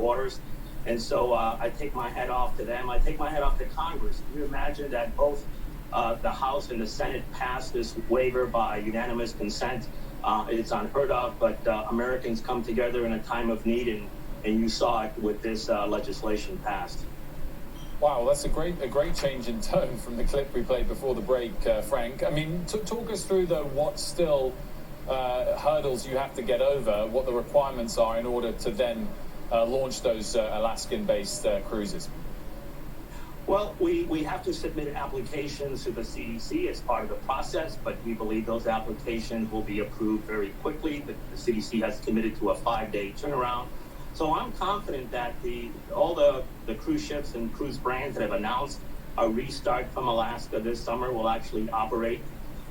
waters. And so I take my hat off to them. I take my hat off to Congress. Can you imagine that both the House and the Senate passed this waiver by unanimous consent? It's unheard of, but Americans come together in a time of need, and you saw it with this legislation passed. Wow, that's a great change in tone from the clip we played before the break, Frank. I mean, talk us through, though, what still hurdles you have to get over, what the requirements are in order to then launch those Alaskan-based cruises. Well, we have to submit applications to the CDC as part of the process, but we believe those applications will be approved very quickly. The CDC has committed to a 5-day turnaround. So I'm confident that all the cruise ships and cruise brands that have announced a restart from Alaska this summer will actually operate.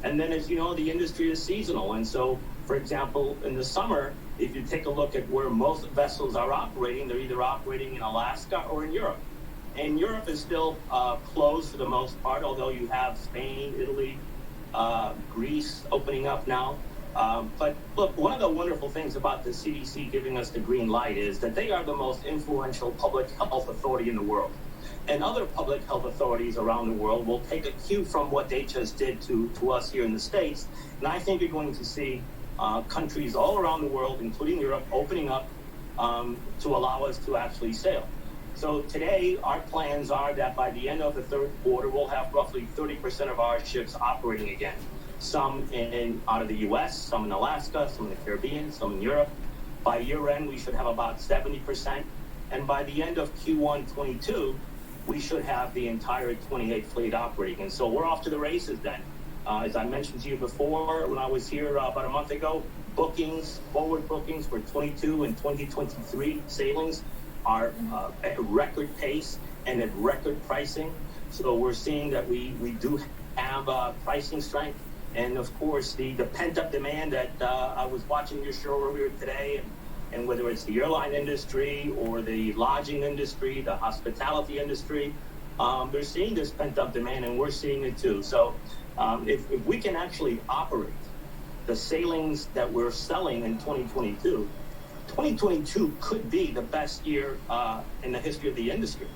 And then, as you know, the industry is seasonal. And so, for example, in the summer, if you take a look at where most vessels are operating, they're either operating in Alaska or in Europe. And Europe is still closed for the most part, although you have Spain, Italy, Greece opening up now. But look, one of the wonderful things about the CDC giving us the green light is that they are the most influential public health authority in the world. And other public health authorities around the world will take a cue from what they just did to us here in the States. And I think you're going to see countries all around the world, including Europe, opening up to allow us to actually sail. So today, our plans are that by the end of the third quarter, we'll have roughly 30% of our ships operating again. Some out of the U.S., some in Alaska, some in the Caribbean, some in Europe. By year end, we should have about 70%. And by the end of Q1 22, we should have the entire 28 fleet operating. And so we're off to the races then. As I mentioned to you before, when I was here about a month ago, forward bookings for 22 and 2023 sailings are at record pace and at record pricing. So we're seeing that we do have pricing strength. And of course, the pent-up demand that I was watching your show earlier today, and whether it's the airline industry or the lodging industry, the hospitality industry, they're seeing this pent-up demand, and we're seeing it too. So if we can actually operate the sailings that we're selling in 2022, 2022 could be the best year in the history of the industry.